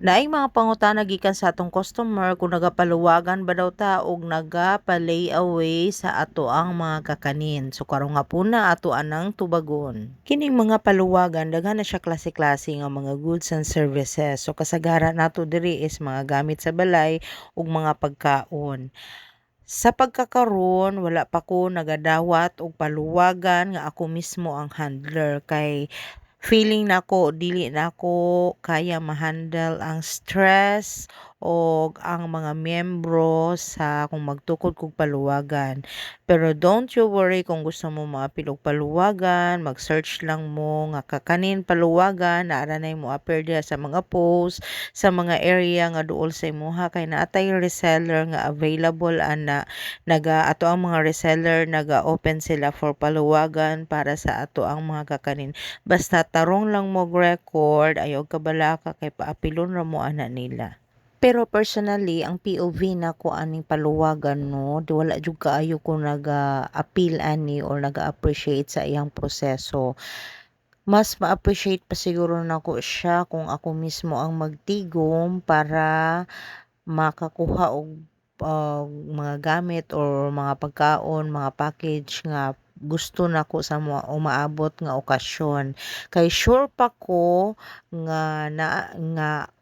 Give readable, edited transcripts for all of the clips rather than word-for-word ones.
Naay mga pangutana gikan sa atong customer kung nagapaluwagan ba daw ta og nagapa-layaway sa atoang mga kakanin. So karon nga puna ato anang tubagon. Kining mga paluwagan daghan na siya klase-klase nga mga goods and services. So kasagaran nato diri is mga gamit sa balay ug mga pagkaon. Sa pagkakaron wala pa ko nagadawat og paluwagan nga ako mismo ang handler kay feeling nako dili nako kaya ma-handle ang stress o ang mga miyembro sa kung magtukod kog paluwagan. Pero don't you worry kung gusto mo maapil og paluwagan, mag-search lang mo nga kakanin paluwagan, naara na mo appear diha sa mga post, sa mga area nga duol sa imuha kay naatay reseller nga available ana ato ang mga reseller naga-open sila for paluwagan para sa ato ang mga kakanin. Basta tarong lang mo record, ayaw kabalaka kay paapilon ra mo ana nila. Pero personally, ang POV nako aning paluwagan no, di wala jud kaayo ko naga-appeal ani or naga-appreciate sa iyang proseso. Mas ma-appreciate pa siguro nako siya kung ako mismo ang magtigom para makakuha og mga gamit or mga pagkaon, mga package nga gusto nako sa mga umaabot nga okasyon. Kay sure pa ko nga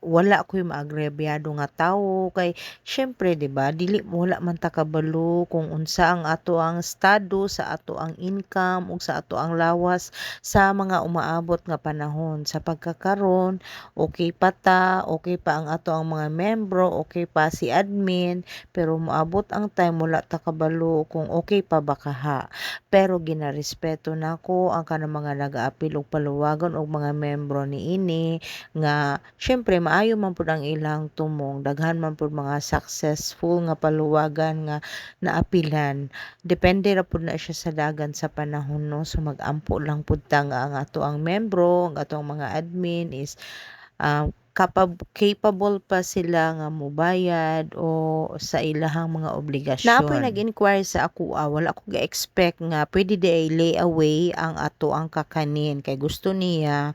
wala ko'y maagrabyado nga tawo kay siyempre 'di ba dili wala man ta kabalo kung unsa ang ato ang estado sa ato ang income ug sa ato ang lawas sa mga umaabot nga panahon. Sa pagkakaron, okay pa ta, okay pa ang ato ang mga miyembro, okay pa si admin, pero moabot ang time wala ta kabalo kung okay pa ba kaha. Pero ginarespeto nako ang kanang mga nag-aapil og paluwagan og mga miyembro niini nga siyempre maayo man pud ang ilang tumong, daghan man pud mga successful nga paluwagan nga naapilan. Depende ra pud na siya sa dagan sa panahon no. So mag-ampo lang pud ta nga ang ato ang miyembro, ang ato ang mga admin is capable pa sila nga mobayad o sa ilahang mga obligasyon. Naapoy nag-inquire sa ako, wala ko ga-expect nga pwede di ay layaway ang ato ang kakanin kay gusto niya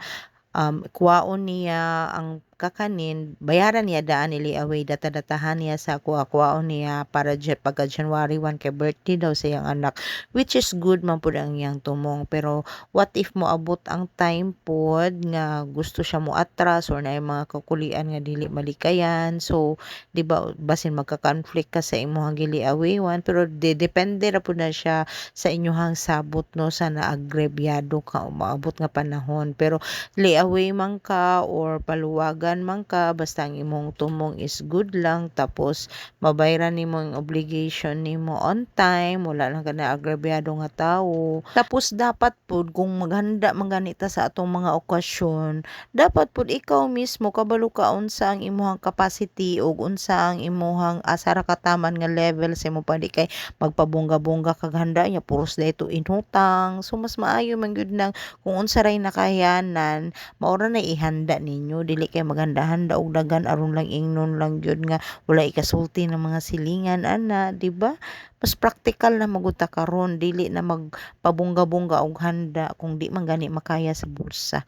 kuwaon niya ang kakanin, bayaran niya daan ni layaway, data-datahan niya sa kuwaon niya para pagka January 1 kay birthday daw sa iyang anak, which is good man pud ang iyang tumong. Pero what if moabot ang time pod nga gusto siya mo atras or na mga kakulian nga dili malikayan, so di ba basin magka-conflict ka sa imong giliawayan, pero depende ra pud na siya sa inyong sabot no sa naagrebyado ka umaabot nga panahon. Pero layaway man ka or paluwagan man ka basta ang imong tumong is good lang tapos mabayran nimo ang obligation nimo on time, wala lang ka na agrabyado nga tawo. Tapos dapat pud kung maghanda man ganita sa atong mga okasyon, dapat pud ikaw mismo kabalo ka unsa ang imong capacity ug unsa ang imong asara kataman nga level sa imong padi kay magpabongga-bongga kag handa niya puros dayto inutang. So mas maayo man gyud nang kung unsa ray nakayanan maura na ihanda ninyo, dili kay maghanda-handa og daghan aron lang ingnon lang gyud nga wala ikasulti ng mga silingan ana, di ba? Mas praktikal na magud ta karon, dili na magpabongga-bongga og handa kung di man gani makaya sa bulsa.